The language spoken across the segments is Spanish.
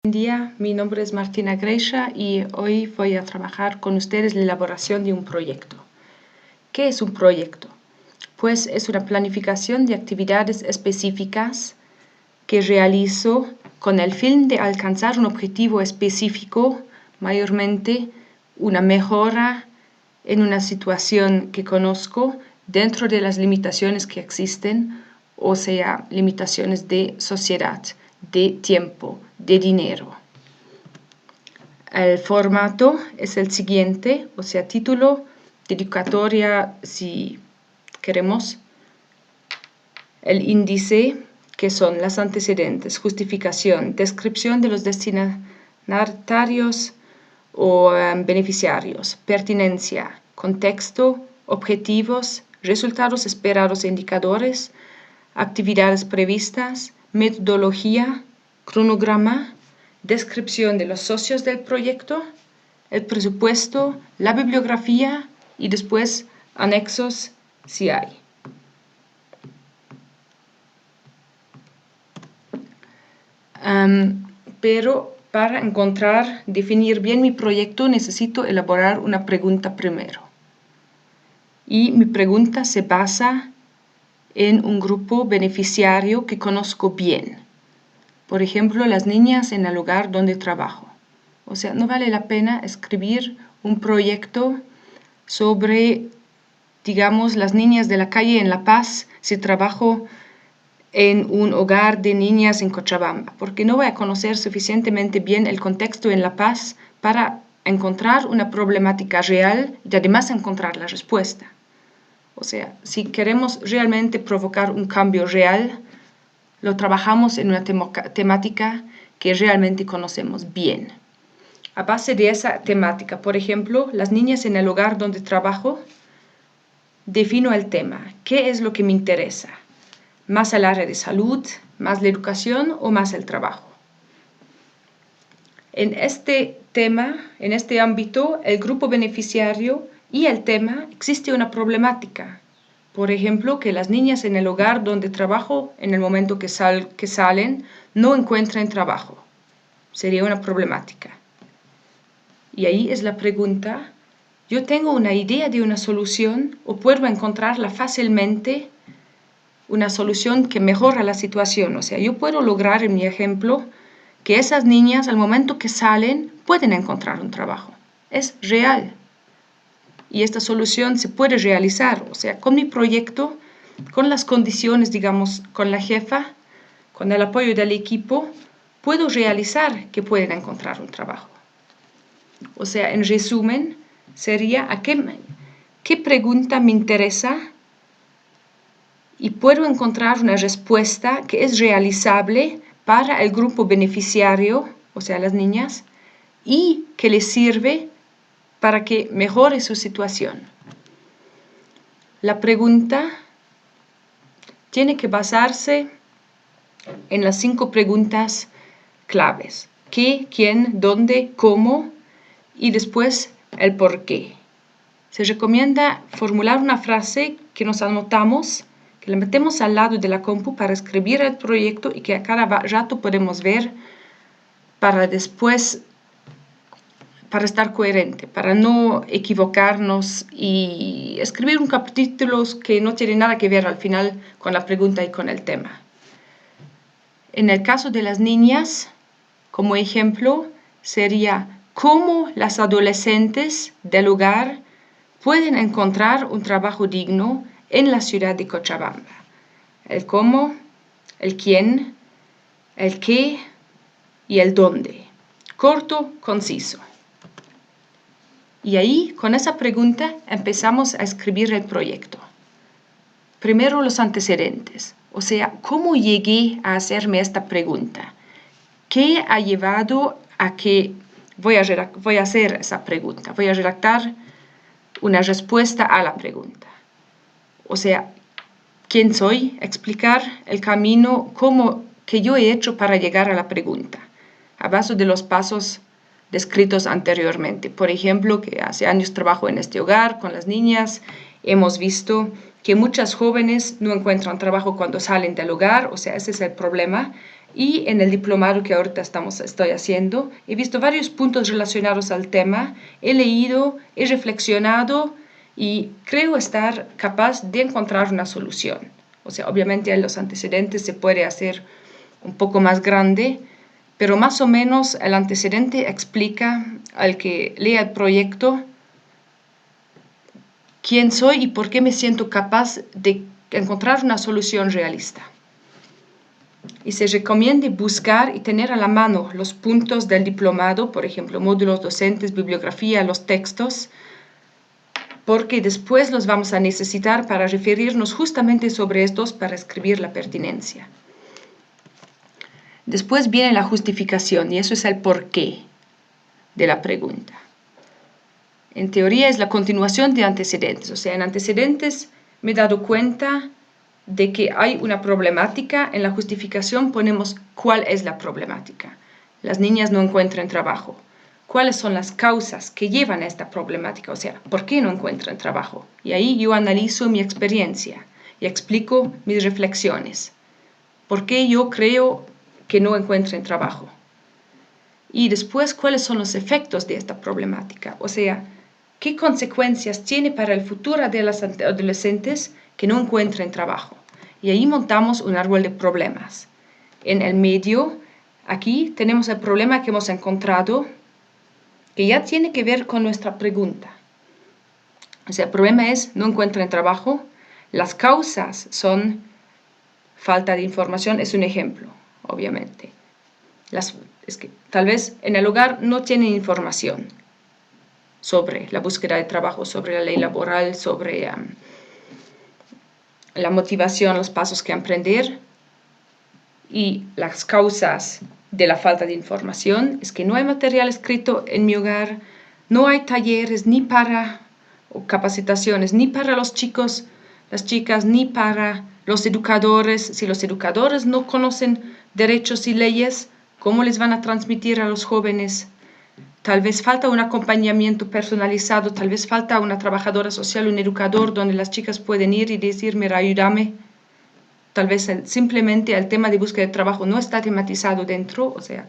Buen día, mi nombre es Martina Greixa y hoy voy a trabajar con ustedes la elaboración de un proyecto. ¿Qué es un proyecto? Pues es una planificación de actividades específicas que realizo con el fin de alcanzar un objetivo específico, mayormente una mejora en una situación que conozco dentro de las limitaciones que existen, o sea, limitaciones de sociedad, de tiempo, de dinero. El formato es el siguiente, o sea, título, dedicatoria si queremos, el índice, que son los antecedentes, justificación, descripción de los destinatarios o beneficiarios, pertinencia, contexto, objetivos, resultados esperados e indicadores, actividades previstas, metodología, cronograma, descripción de los socios del proyecto, el presupuesto, la bibliografía y después anexos si hay. Pero para definir bien mi proyecto necesito elaborar una pregunta primero. Y mi pregunta se basa en un grupo beneficiario que conozco bien. Por ejemplo, las niñas en el lugar donde trabajo. O sea, no vale la pena escribir un proyecto sobre, digamos, las niñas de la calle en La Paz si trabajo en un hogar de niñas en Cochabamba, porque no voy a conocer suficientemente bien el contexto en La Paz para encontrar una problemática real y además encontrar la respuesta. O sea, si queremos realmente provocar un cambio real, lo trabajamos en una temática que realmente conocemos bien. A base de esa temática, por ejemplo, las niñas en el hogar donde trabajo, defino el tema. ¿Qué es lo que me interesa? ¿Más el área de salud, más la educación o más el trabajo? En este tema, en este ámbito, el grupo beneficiario y el tema existe una problemática. Por ejemplo, que las niñas en el hogar donde trabajo, en el momento que salen, no encuentran trabajo. Sería una problemática. Y ahí es la pregunta, ¿yo tengo una idea de una solución o puedo encontrarla fácilmente? Una solución que mejora la situación. O sea, yo puedo lograr en mi ejemplo que esas niñas al momento que salen pueden encontrar un trabajo. Es real. Y esta solución se puede realizar. O sea, con mi proyecto, con las condiciones, digamos, con la jefa, con el apoyo del equipo, puedo realizar que pueden encontrar un trabajo. O sea, en resumen, sería ¿qué pregunta me interesa? Y puedo encontrar una respuesta que es realizable para el grupo beneficiario, o sea, las niñas, y que les sirve para que mejore su situación. La pregunta tiene que basarse en las 5 preguntas claves. ¿Qué, quién, dónde, cómo? Y después el por qué. Se recomienda formular una frase que nos anotamos, que la metemos al lado de la compu para escribir el proyecto y que a cada rato podemos ver para después, para estar coherente, para no equivocarnos y escribir un capítulo que no tiene nada que ver al final con la pregunta y con el tema. En el caso de las niñas, como ejemplo, sería cómo las adolescentes del hogar pueden encontrar un trabajo digno en la ciudad de Cochabamba. El cómo, el quién, el qué y el dónde. Corto, conciso. Y ahí, con esa pregunta, empezamos a escribir el proyecto. Primero los antecedentes, o sea, ¿cómo llegué a hacerme esta pregunta? ¿Qué ha llevado a que voy a hacer esa pregunta? Voy a redactar una respuesta a la pregunta. O sea, ¿quién soy? Explicar el camino que yo he hecho para llegar a la pregunta, a base de los pasos descritos anteriormente. Por ejemplo, que hace años trabajo en este hogar con las niñas, hemos visto que muchas jóvenes no encuentran trabajo cuando salen del hogar, o sea, ese es el problema. Y en el diplomado que ahorita estoy haciendo, he visto varios puntos relacionados al tema, he leído, he reflexionado y creo estar capaz de encontrar una solución. O sea, obviamente en los antecedentes se puede hacer un poco más grande, pero más o menos el antecedente explica al que lea el proyecto quién soy y por qué me siento capaz de encontrar una solución realista. Y se recomienda buscar y tener a la mano los puntos del diplomado, por ejemplo, módulos docentes, bibliografía, los textos, porque después los vamos a necesitar para referirnos justamente sobre estos para escribir la pertinencia. Después viene la justificación y eso es el porqué de la pregunta. En teoría es la continuación de antecedentes, o sea, en antecedentes me he dado cuenta de que hay una problemática, en la justificación ponemos cuál es la problemática. Las niñas no encuentran trabajo. ¿Cuáles son las causas que llevan a esta problemática? O sea, ¿por qué no encuentran trabajo? Y ahí yo analizo mi experiencia y explico mis reflexiones. ¿Por qué yo creo que no encuentran trabajo? Y después, ¿cuáles son los efectos de esta problemática? O sea, ¿qué consecuencias tiene para el futuro de las adolescentes que no encuentren trabajo? Y ahí montamos un árbol de problemas. En el medio, aquí tenemos el problema que hemos encontrado, que ya tiene que ver con nuestra pregunta. O sea, el problema es no encuentran trabajo. Las causas son falta de información, es un ejemplo, obviamente. Es que tal vez en el hogar no tienen información sobre la búsqueda de trabajo, sobre la ley laboral, sobre la motivación, los pasos que emprender. Y las causas de la falta de información es que no hay material escrito en mi hogar, no hay talleres ni para o capacitaciones, ni para los chicos, las chicas, ni para los educadores. Si los educadores no conocen derechos y leyes, ¿cómo les van a transmitir a los jóvenes? Tal vez falta un acompañamiento personalizado, tal vez falta una trabajadora social, un educador, donde las chicas pueden ir y decir, mira, ayúdame. Tal vez simplemente el tema de búsqueda de trabajo no está tematizado dentro, o sea,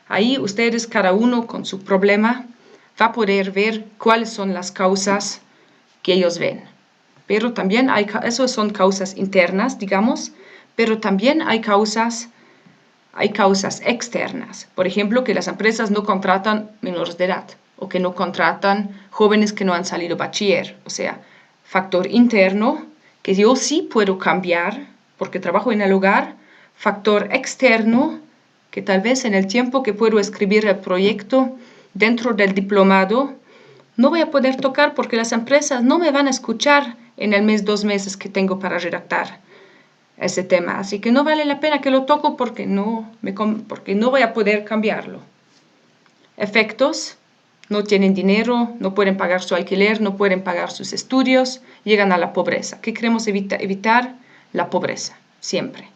ahí ustedes, cada uno con su problema, va a poder ver cuáles son las causas que ellos ven. Pero también eso son causas internas, digamos, pero también hay causas externas. Por ejemplo, que las empresas no contratan menores de edad o que no contratan jóvenes que no han salido bachiller. O sea, factor interno que yo sí puedo cambiar porque trabajo en el hogar. Factor externo que tal vez en el tiempo que puedo escribir el proyecto dentro del diplomado no voy a poder tocar porque las empresas no me van a escuchar en el mes, 2 meses que tengo para redactar ese tema. Así que no vale la pena que lo toco porque no voy a poder cambiarlo. Efectos: no tienen dinero, no pueden pagar su alquiler, no pueden pagar sus estudios, llegan a la pobreza. ¿Qué queremos evitar? La pobreza, siempre.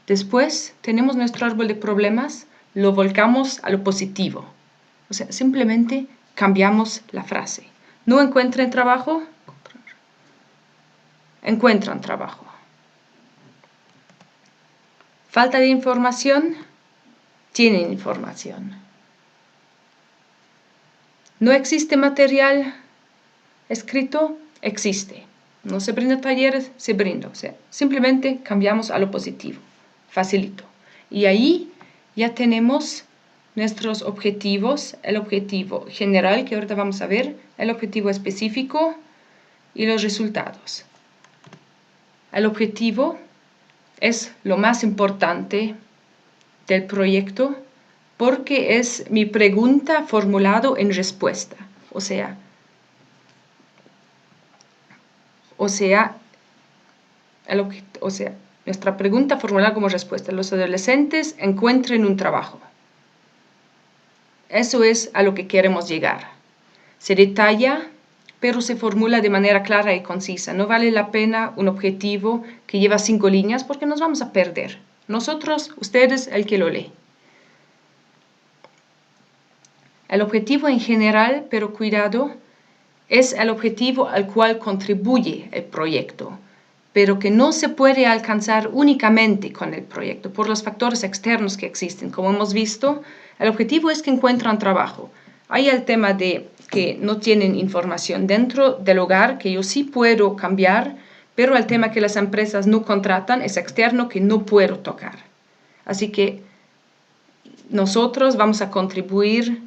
Después tenemos nuestro árbol de problemas, lo volcamos a lo positivo. O sea, simplemente cambiamos la frase. No encuentran trabajo, encuentran trabajo. Falta de información, tienen información. No existe material escrito, existe. No se brinda talleres, se brinda. O sea, simplemente cambiamos a lo positivo. Facilito. Y ahí ya tenemos nuestros objetivos, el objetivo general que ahorita vamos a ver, el objetivo específico y los resultados. El objetivo es lo más importante del proyecto porque es mi pregunta formulado en respuesta. O sea, nuestra pregunta formulada como respuesta. Los adolescentes encuentren un trabajo. Eso es a lo que queremos llegar. Se detalla, pero se formula de manera clara y concisa. No vale la pena un objetivo que lleva 5 líneas porque nos vamos a perder. Nosotros, ustedes, el que lo lee. El objetivo en general, pero cuidado, es el objetivo al cual contribuye el proyecto. pero que no se puede alcanzar únicamente con el proyecto por los factores externos que existen. Como hemos visto, el objetivo es que encuentran trabajo. Hay el tema de que no tienen información dentro del hogar, que yo sí puedo cambiar, pero el tema que las empresas no contratan es externo, que no puedo tocar. Así que nosotros vamos a contribuir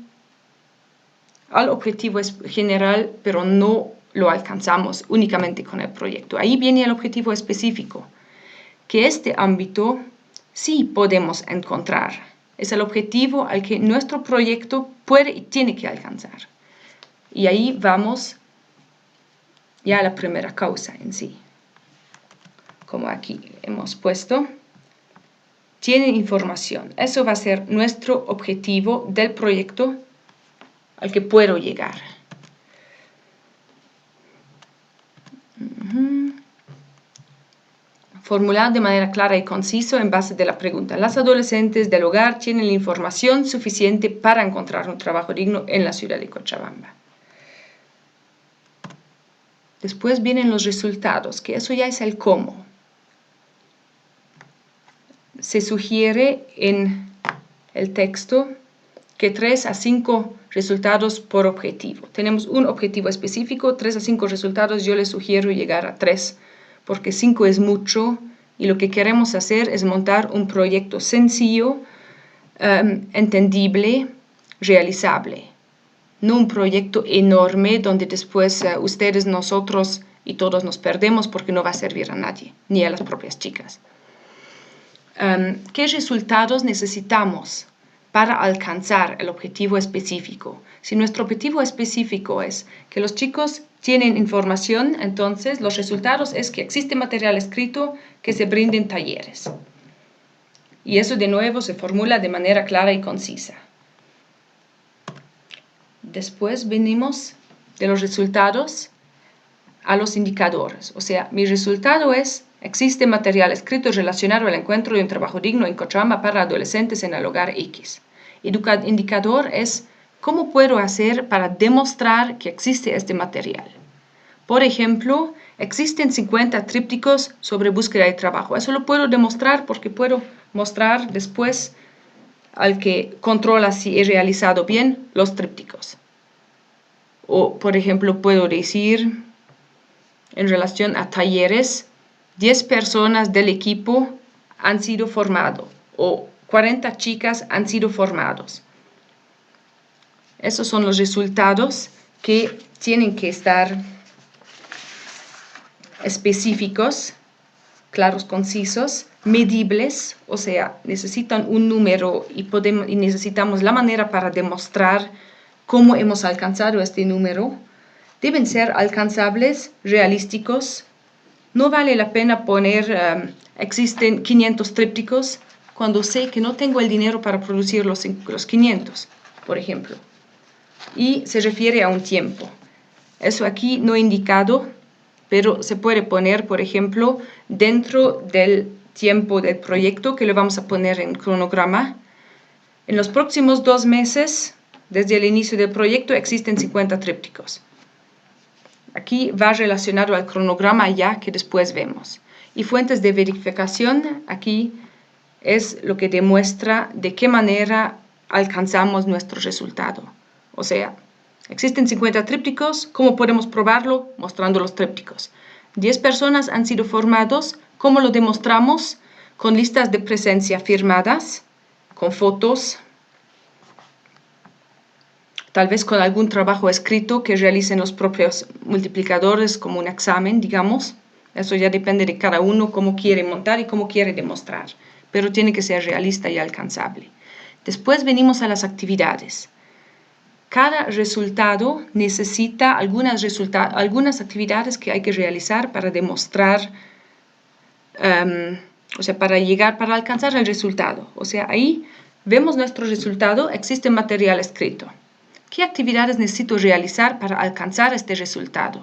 al objetivo general, pero no lo alcanzamos únicamente con el proyecto. Ahí viene el objetivo específico, que este ámbito sí podemos encontrar. Es el objetivo al que nuestro proyecto puede y tiene que alcanzar. Y ahí vamos ya a la primera causa en sí. Como aquí hemos puesto, tienen información. Eso va a ser nuestro objetivo del proyecto al que puedo llegar. Formular de manera clara y concisa en base de la pregunta. Las adolescentes del hogar tienen la información suficiente para encontrar un trabajo digno en la ciudad de Cochabamba. Después vienen los resultados, que eso ya es el cómo. Se sugiere en el texto que 3 a 5 resultados por objetivo. Tenemos un objetivo específico, 3 a 5 resultados, yo les sugiero llegar a 3, porque 5 es mucho y lo que queremos hacer es montar un proyecto sencillo, entendible, realizable. No un proyecto enorme donde después ustedes, nosotros y todos nos perdemos porque no va a servir a nadie, ni a las propias chicas. ¿Qué resultados necesitamos para alcanzar el objetivo específico? Si nuestro objetivo específico es que los chicos tienen información, entonces los resultados es que existe material escrito, que se brinden talleres. Y eso de nuevo se formula de manera clara y concisa. Después venimos de los resultados a los indicadores. O sea, mi resultado es: existe material escrito relacionado al encuentro de un trabajo digno en Cochabamba para adolescentes en el hogar X. Indicador es: ¿cómo puedo hacer para demostrar que existe este material? Por ejemplo, existen 50 trípticos sobre búsqueda de trabajo. Eso lo puedo demostrar porque puedo mostrar después al que controla si he realizado bien los trípticos. O, por ejemplo, puedo decir, en relación a talleres, 10 personas del equipo han sido formados o 40 chicas han sido formados. Esos son los resultados que tienen que estar específicos, claros, concisos, medibles, o sea, necesitan un número y necesitamos la manera para demostrar cómo hemos alcanzado este número. Deben ser alcanzables, realísticos. No vale la pena poner existen 500 trípticos cuando sé que no tengo el dinero para producir los 500, por ejemplo. Y se refiere a un tiempo. Eso aquí no he indicado, pero se puede poner, por ejemplo, dentro del tiempo del proyecto, que lo vamos a poner en cronograma. En los próximos 2 meses, desde el inicio del proyecto, existen 50 trípticos. Aquí va relacionado al cronograma ya que después vemos. Y fuentes de verificación, aquí es lo que demuestra de qué manera alcanzamos nuestro resultado. O sea, existen 50 trípticos, ¿cómo podemos probarlo? Mostrando los trípticos. 10 personas han sido formados, ¿cómo lo demostramos? Con listas de presencia firmadas, con fotos, tal vez con algún trabajo escrito que realicen los propios multiplicadores como un examen, digamos. Eso ya depende de cada uno, cómo quiere montar y cómo quiere demostrar, pero tiene que ser realista y alcanzable. Después venimos a las actividades. Cada resultado necesita algunas actividades que hay que realizar para demostrar, para alcanzar el resultado. O sea, ahí vemos nuestro resultado, existe material escrito. ¿Qué actividades necesito realizar para alcanzar este resultado?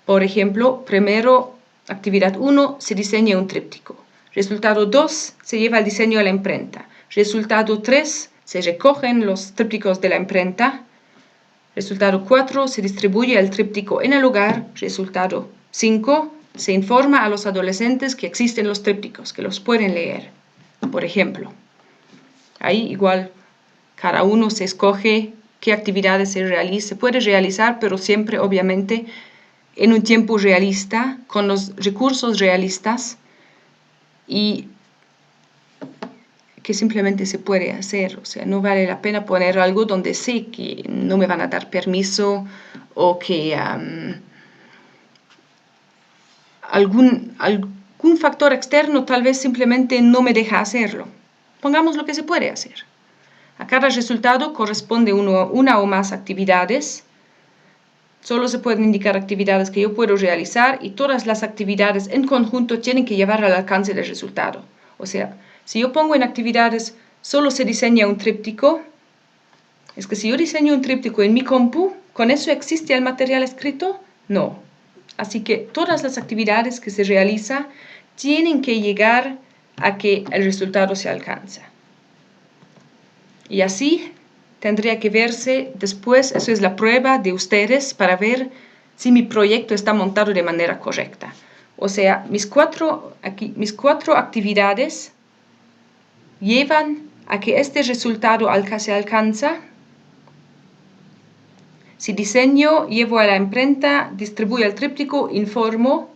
Por ejemplo, primero, actividad 1, se diseña un tríptico. Resultado 2, se lleva el diseño a la imprenta. Resultado 3, se recogen los trípticos de la imprenta. Resultado 4, se distribuye el tríptico en el hogar. Resultado 5. Se informa a los adolescentes que existen los trípticos, que los pueden leer, por ejemplo. Ahí igual cada uno se escoge qué actividades se puede realizar, pero siempre obviamente en un tiempo realista, con los recursos realistas y que simplemente se puede hacer. O sea, no vale la pena poner algo donde sé que no me van a dar permiso o que algún factor externo tal vez simplemente no me deja hacerlo. Pongamos lo que se puede hacer. A cada resultado corresponde una o más actividades. Solo se pueden indicar actividades que yo puedo realizar y todas las actividades en conjunto tienen que llevar al alcance del resultado. O sea, si yo pongo en actividades solo se diseña un tríptico, es que si yo diseño un tríptico en mi compu, ¿con eso existe el material escrito? No. Así que todas las actividades que se realizan tienen que llegar a que el resultado se alcanza. Y así tendría que verse después, eso es la prueba de ustedes para ver si mi proyecto está montado de manera correcta. O sea, mis cuatro actividades llevan a que este resultado se alcanza. Si diseño, llevo a la imprenta, distribuyo el tríptico, informo.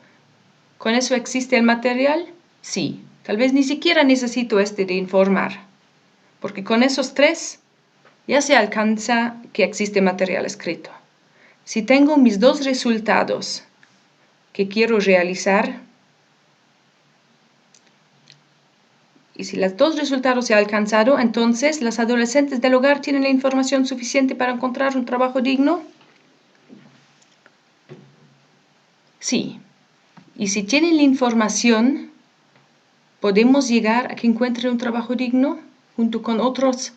¿Con eso existe el material? Sí. Tal vez ni siquiera necesito de informar, porque con esos 3 ya se alcanza que existe material escrito. Si tengo mis 2 resultados que quiero realizar, y si los 2 resultados se han alcanzado, entonces los adolescentes del hogar tienen la información suficiente para encontrar un trabajo digno. Sí. Y si tienen la información, ¿podemos llegar a que encuentren un trabajo digno junto con otros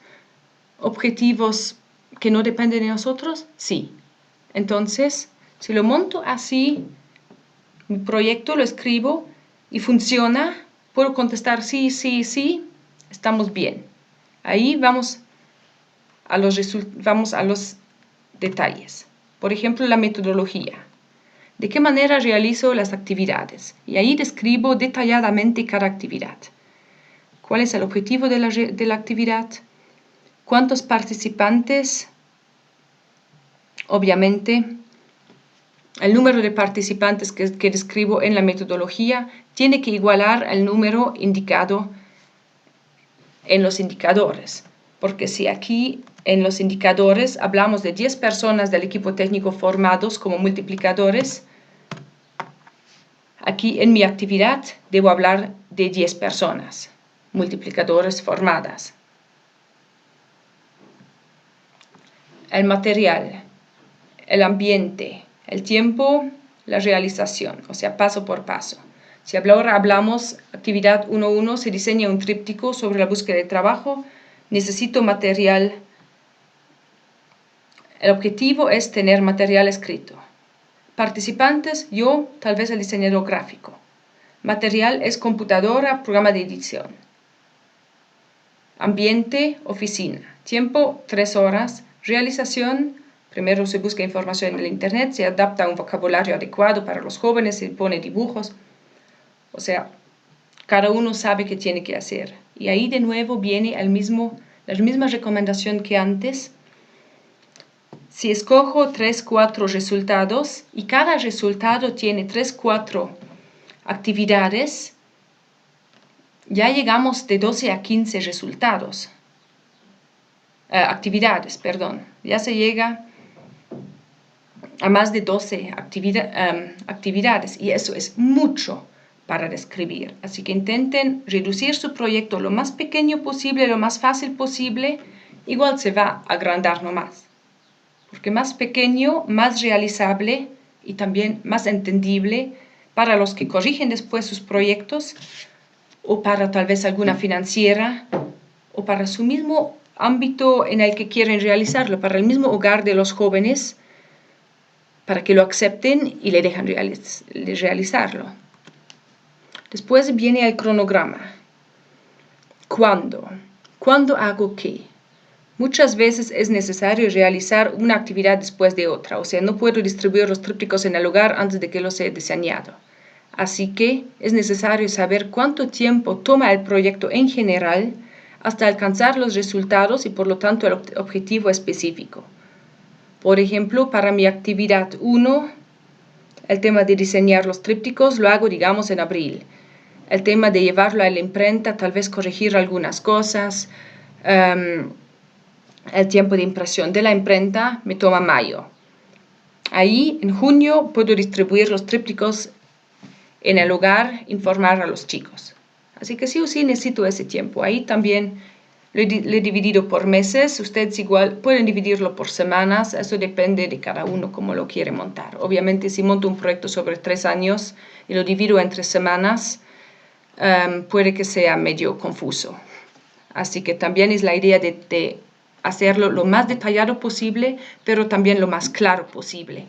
objetivos que no dependen de nosotros? Sí. Entonces, si lo monto así, mi proyecto lo escribo y funciona, puedo contestar sí, sí, sí, estamos bien. Ahí vamos a los detalles. Por ejemplo, la metodología. ¿De qué manera realizo las actividades? Y ahí describo detalladamente cada actividad. ¿Cuál es el objetivo de la actividad? ¿Cuántos participantes? Obviamente, el número de participantes que describo en la metodología tiene que igualar al número indicado en los indicadores. Porque si aquí en los indicadores hablamos de 10 personas del equipo técnico formados como multiplicadores, aquí en mi actividad debo hablar de 10 personas, multiplicadores formadas. El material, el ambiente, el tiempo, la realización, o sea, paso por paso. Si ahora hablamos, actividad 1.1, se diseña un tríptico sobre la búsqueda de trabajo, necesito material. El objetivo es tener material escrito. Participantes, yo, tal vez el diseñador gráfico. Material es computadora, programa de edición. Ambiente, oficina. Tiempo, 3 horas. Realización, primero se busca información en el internet, se adapta un vocabulario adecuado para los jóvenes, se pone dibujos. O sea, cada uno sabe qué tiene que hacer. Y ahí de nuevo viene la misma recomendación que antes. Si escojo 3, 4 resultados y cada resultado tiene 3, 4 actividades, ya llegamos de 12 a 15 resultados. Actividades, perdón. Ya se llega a más de 12 actividades y eso es mucho para describir. Así que intenten reducir su proyecto lo más pequeño posible, lo más fácil posible. Igual se va a agrandar nomás. Porque más pequeño, más realizable y también más entendible para los que corrigen después sus proyectos o para tal vez alguna financiera o para su mismo ámbito en el que quieren realizarlo, para el mismo hogar de los jóvenes, para que lo acepten y le dejan realizarlo. Después viene el cronograma. ¿Cuándo? ¿Cuándo hago qué? Muchas veces es necesario realizar una actividad después de otra, o sea, no puedo distribuir los trípticos en el hogar antes de que los he diseñado. Así que es necesario saber cuánto tiempo toma el proyecto en general hasta alcanzar los resultados y por lo tanto el objetivo específico. Por ejemplo, para mi actividad 1, el tema de diseñar los trípticos lo hago, digamos, en abril. El tema de llevarlo a la imprenta, tal vez corregir algunas cosas. El tiempo de impresión de la imprenta me toma mayo. Ahí, en junio, puedo distribuir los trípticos en el hogar, informar a los chicos. Así que sí o sí necesito ese tiempo. Ahí también lo he dividido por meses. Ustedes igual pueden dividirlo por semanas. Eso depende de cada uno cómo lo quiere montar. Obviamente, si monto un proyecto sobre 3 años y lo divido entre semanas, puede que sea medio confuso. Así que también es la idea de hacerlo lo más detallado posible, pero también lo más claro posible,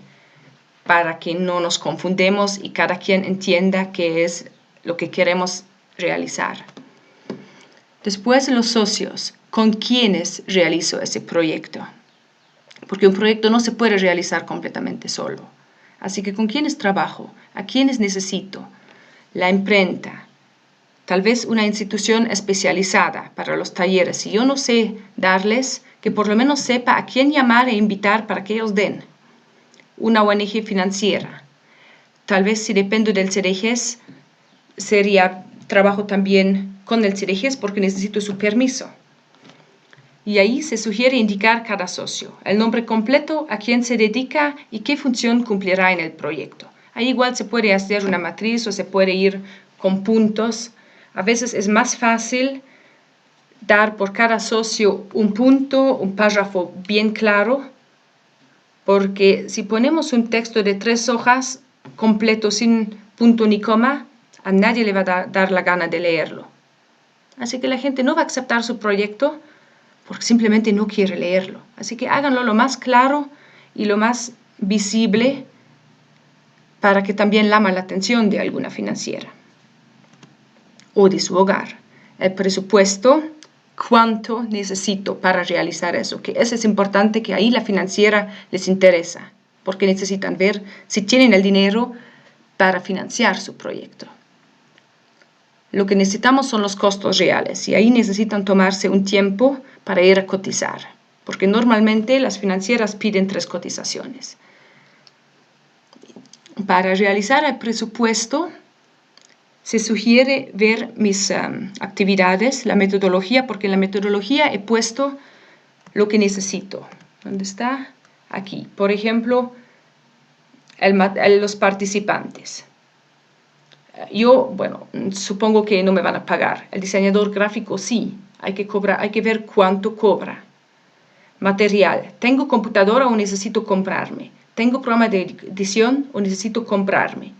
para que no nos confundamos y cada quien entienda qué es lo que queremos realizar. Después, los socios, ¿con quiénes realizo ese proyecto? Porque un proyecto no se puede realizar completamente solo. Así que ¿con quiénes trabajo? ¿A quiénes necesito? La imprenta. Tal vez una institución especializada para los talleres. Si yo no sé darles, que por lo menos sepa a quién llamar e invitar para que ellos den. Una ONG financiera. Tal vez si dependo del CDGES, trabajo también con el CDGES porque necesito su permiso. Y ahí se sugiere indicar cada socio, el nombre completo, a quién se dedica y qué función cumplirá en el proyecto. Ahí igual se puede hacer una matriz o se puede ir con puntos. A veces es más fácil dar por cada socio un punto, un párrafo bien claro, porque si ponemos un texto de 3 hojas completo sin punto ni coma, a nadie le va a dar la gana de leerlo. Así que la gente no va a aceptar su proyecto porque simplemente no quiere leerlo. Así que háganlo lo más claro y lo más visible para que también llame la atención de alguna financiera o de su hogar. El presupuesto, cuánto necesito para realizar eso, que eso es importante, que ahí la financiera les interesa, porque necesitan ver si tienen el dinero para financiar su proyecto. Lo que necesitamos son los costos reales y ahí necesitan tomarse un tiempo para ir a cotizar, porque normalmente las financieras piden 3 cotizaciones. Para realizar el presupuesto, se sugiere ver mis actividades, la metodología, porque en la metodología he puesto lo que necesito. ¿Dónde está? Aquí. Por ejemplo, los participantes. Yo, supongo que no me van a pagar. El diseñador gráfico sí, hay que ver cuánto cobra. Material, ¿tengo computadora o necesito comprarme? ¿Tengo programa de edición o necesito comprarme?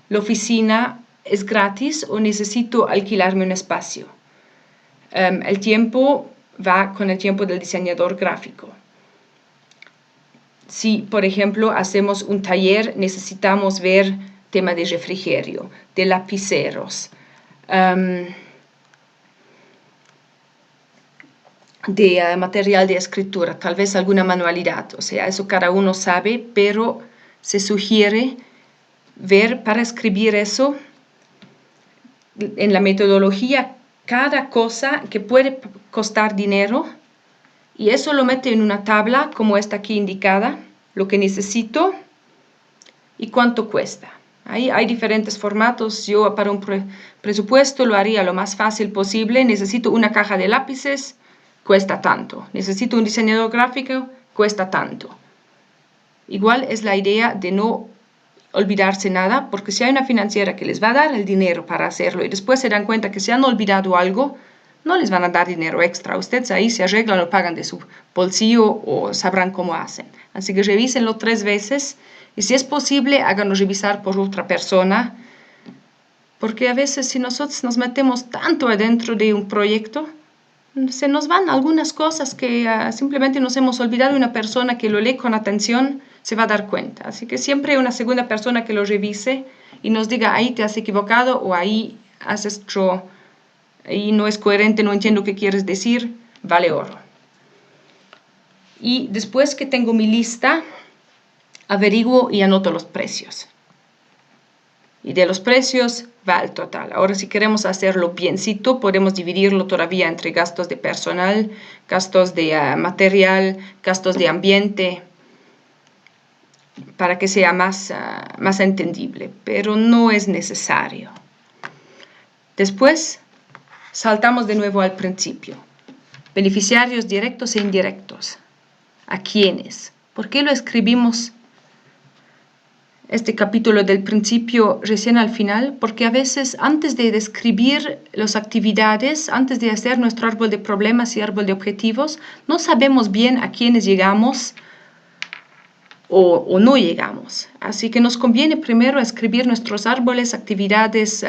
La oficina es gratis o necesito alquilarme un espacio. El tiempo va con el tiempo del diseñador gráfico. Si, por ejemplo, hacemos un taller, necesitamos ver tema de refrigerio, de lapiceros, de material de escritura, tal vez alguna manualidad. O sea, eso cada uno sabe, pero se sugiere ver para escribir eso en la metodología cada cosa que puede costar dinero y eso lo mete en una tabla como está aquí indicada, lo que necesito y cuánto cuesta. Ahí hay diferentes formatos. Yo para un presupuesto lo haría lo más fácil posible. Necesito una caja de lápices, cuesta tanto. Necesito un diseñador gráfico, cuesta tanto. Igual es la idea de no olvidarse nada, porque si hay una financiera que les va a dar el dinero para hacerlo y después se dan cuenta que se han olvidado algo, no les van a dar dinero extra. Ustedes ahí se arreglan, lo pagan de su bolsillo o sabrán cómo hacen. Así que revísenlo 3 veces y si es posible, háganlo revisar por otra persona, porque a veces si nosotros nos metemos tanto adentro de un proyecto, se nos van algunas cosas que simplemente nos hemos olvidado. Una persona que lo lee con atención se va a dar cuenta. Así que siempre una segunda persona que lo revise y nos diga, ahí te has equivocado o ahí has hecho, ahí no es coherente, no entiendo qué quieres decir, vale oro. Y después que tengo mi lista, averiguo y anoto los precios. Y de los precios va el total. Ahora, si queremos hacerlo biencito, podemos dividirlo todavía entre gastos de personal, gastos de material, gastos de ambiente, para que sea más entendible, pero no es necesario. Después, saltamos de nuevo al principio. Beneficiarios directos e indirectos. ¿A quiénes? ¿Por qué lo escribimos este capítulo del principio recién al final? Porque a veces antes de describir las actividades, antes de hacer nuestro árbol de problemas y árbol de objetivos, no sabemos bien a quiénes llegamos o no llegamos. Así que nos conviene primero escribir nuestros árboles, actividades,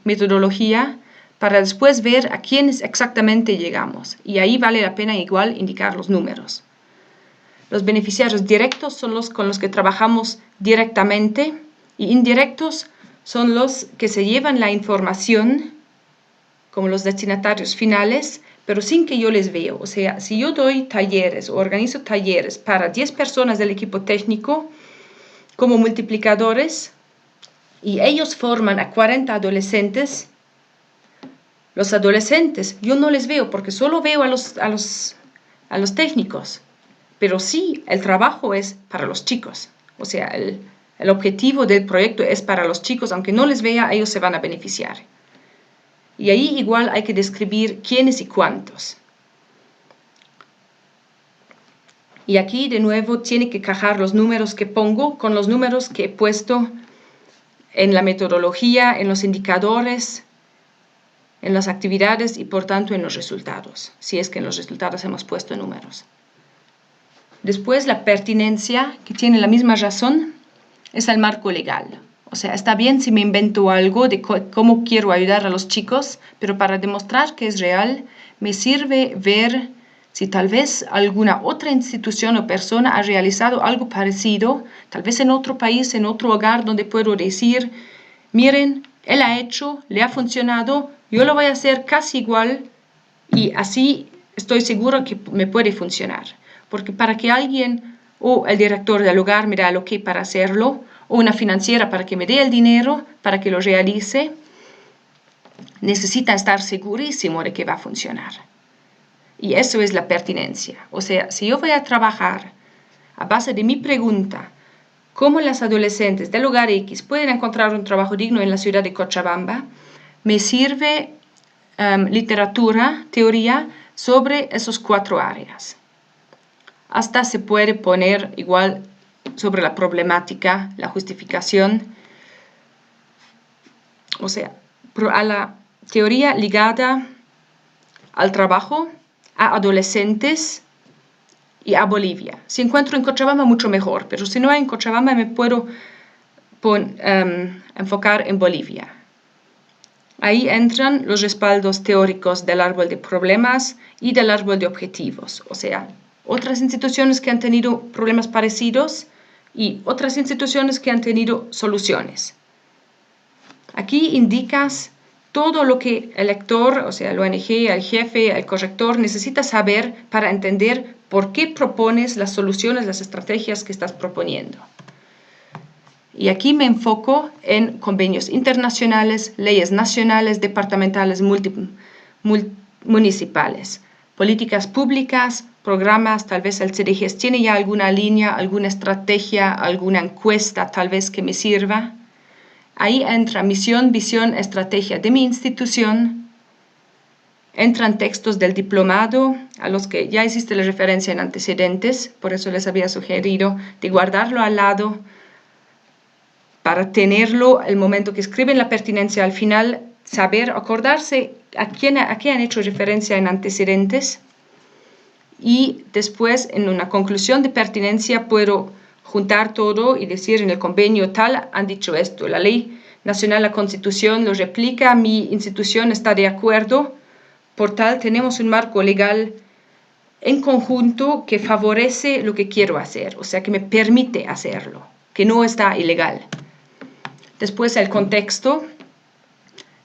metodología, para después ver a quiénes exactamente llegamos. Y ahí vale la pena igual indicar los números. Los beneficiarios directos son los con los que trabajamos directamente y indirectos son los que se llevan la información, como los destinatarios finales, pero sin que yo les vea. O sea, si yo doy talleres o organizo talleres para 10 personas del equipo técnico como multiplicadores y ellos forman a 40 adolescentes, los adolescentes yo no les veo porque solo veo a los técnicos. Pero sí, el trabajo es para los chicos. O sea, el objetivo del proyecto es para los chicos. Aunque no les vea, ellos se van a beneficiar. Y ahí igual hay que describir quiénes y cuántos. Y aquí de nuevo tiene que encajar los números que pongo con los números que he puesto en la metodología, en los indicadores, en las actividades y por tanto en los resultados. Si es que en los resultados hemos puesto números. Después, la pertinencia, que tiene la misma razón, es el marco legal. O sea, está bien si me invento algo de cómo quiero ayudar a los chicos, pero para demostrar que es real, me sirve ver si tal vez alguna otra institución o persona ha realizado algo parecido, tal vez en otro país, en otro hogar, donde puedo decir, miren, él ha hecho, le ha funcionado, yo lo voy a hacer casi igual y así estoy seguro que me puede funcionar. Porque para que alguien o el director del hogar me da el ok para hacerlo, o una financiera para que me dé el dinero para que lo realice, necesita estar segurísimo de que va a funcionar. Y eso es la pertinencia. O sea, si yo voy a trabajar a base de mi pregunta, ¿cómo las adolescentes del hogar X pueden encontrar un trabajo digno en la ciudad de Cochabamba? Me sirve literatura, teoría sobre esos 4 áreas. Hasta se puede poner igual sobre la problemática, la justificación, o sea, a la teoría ligada al trabajo, a adolescentes y a Bolivia. Si encuentro en Cochabamba, mucho mejor, pero si no hay en Cochabamba, me puedo enfocar en Bolivia. Ahí entran los respaldos teóricos del árbol de problemas y del árbol de objetivos, o sea, otras instituciones que han tenido problemas parecidos y otras instituciones que han tenido soluciones. Aquí indicas todo lo que el lector, o sea, el ONG, el jefe, el corrector, necesita saber para entender por qué propones las soluciones, las estrategias que estás proponiendo. Y aquí me enfoco en convenios internacionales, leyes nacionales, departamentales, municipales, políticas públicas, programas, tal vez el CDGES tiene ya alguna línea, alguna estrategia, alguna encuesta tal vez que me sirva. Ahí entra misión, visión, estrategia de mi institución. Entran textos del diplomado, a los que ya existe la referencia en antecedentes, por eso les había sugerido de guardarlo al lado, para tenerlo el momento que escriben la pertinencia al final, saber, acordarse a qué han hecho referencia en antecedentes y después en una conclusión de pertinencia puedo juntar todo y decir en el convenio tal han dicho esto, la ley nacional, la constitución lo replica, mi institución está de acuerdo, por tal tenemos un marco legal en conjunto que favorece lo que quiero hacer, o sea que me permite hacerlo, que no está ilegal. Después el contexto,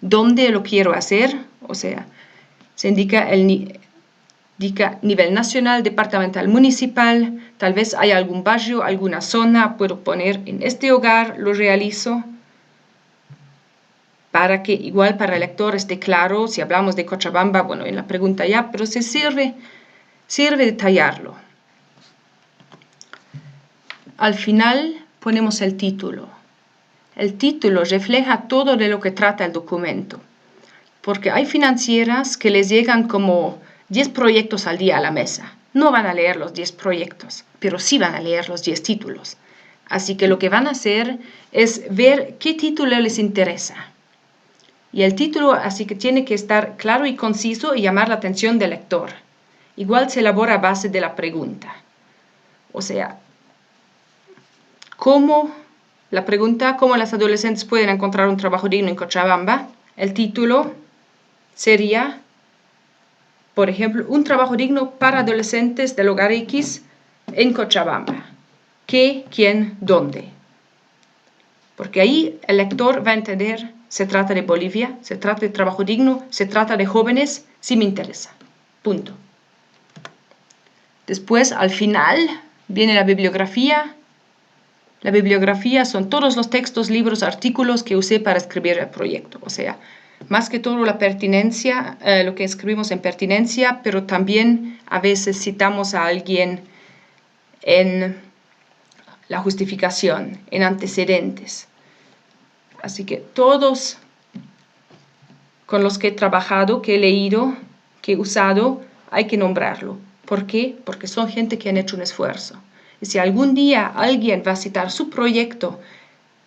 dónde lo quiero hacer, o sea, se indica Diga nivel nacional, departamental, municipal, tal vez hay algún barrio, alguna zona, puedo poner en este hogar, lo realizo, para que igual para el lector esté claro, si hablamos de Cochabamba, bueno, en la pregunta ya, pero se sirve detallarlo. Al final ponemos el título. El título refleja todo de lo que trata el documento, porque hay financieras que les llegan como 10 proyectos al día a la mesa. No van a leer los 10 proyectos, pero sí van a leer los 10 títulos. Así que lo que van a hacer es ver qué título les interesa. Y el título así que tiene que estar claro y conciso y llamar la atención del lector. Igual se elabora a base de la pregunta. O sea, ¿cómo las adolescentes pueden encontrar un trabajo digno en Cochabamba? El título sería, por ejemplo, un trabajo digno para adolescentes del hogar X en Cochabamba. ¿Qué, quién, dónde? Porque ahí el lector va a entender, se trata de Bolivia, se trata de trabajo digno, se trata de jóvenes, sí me interesa. Punto. Después, al final, viene la bibliografía. La bibliografía son todos los textos, libros, artículos que usé para escribir el proyecto. O sea, más que todo la pertinencia, lo que escribimos en pertinencia, pero también a veces citamos a alguien en la justificación, en antecedentes. Así que todos con los que he trabajado, que he leído, que he usado, hay que nombrarlo. ¿Por qué? Porque son gente que han hecho un esfuerzo. Y si algún día alguien va a citar su proyecto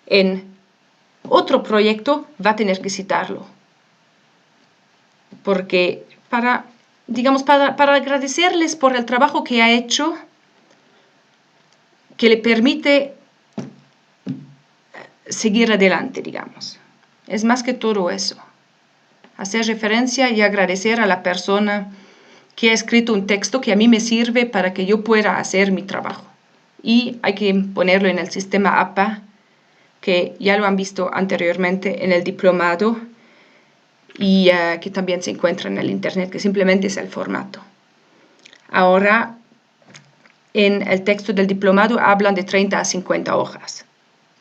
en otro proyecto, va a tener que citarlo. Porque para agradecerles por el trabajo que ha hecho, que le permite seguir adelante, digamos. Es más que todo eso. Hacer referencia y agradecer a la persona que ha escrito un texto que a mí me sirve para que yo pueda hacer mi trabajo. Y hay que ponerlo en el sistema APA, que ya lo han visto anteriormente en el diplomado y que también se encuentra en el internet, que simplemente es el formato. Ahora, en el texto del diplomado hablan de 30 a 50 hojas,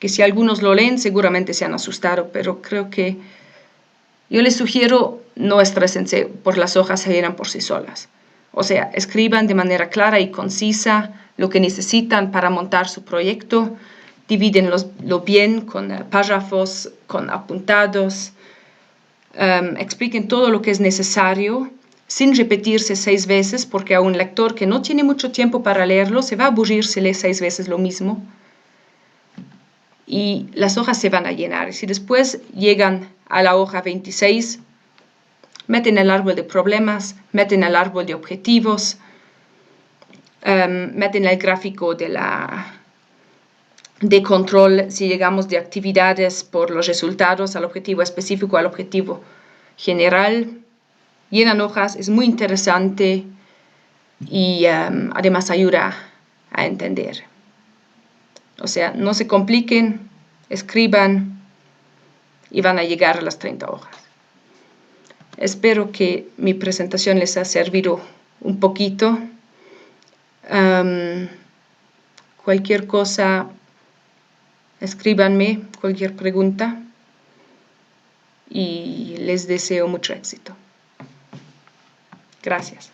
que si algunos lo leen seguramente se han asustado, pero creo que yo les sugiero no estrésense por las hojas se llenan por sí solas. O sea, escriban de manera clara y concisa lo que necesitan para montar su proyecto, divídenlo bien con párrafos, con apuntados, expliquen todo lo que es necesario sin repetirse 6 veces, porque a un lector que no tiene mucho tiempo para leerlo se va a aburrir si lee 6 veces lo mismo. Y las hojas se van a llenar. Y si después llegan a la hoja 26, meten el árbol de problemas, meten el árbol de objetivos, meten el gráfico de control, si llegamos de actividades por los resultados al objetivo específico, al objetivo general. Llenan hojas, es muy interesante y además ayuda a entender. O sea, no se compliquen, escriban y van a llegar a las 30 hojas. Espero que mi presentación les haya servido un poquito. Cualquier cosa, escríbanme, cualquier pregunta y les deseo mucho éxito. Gracias.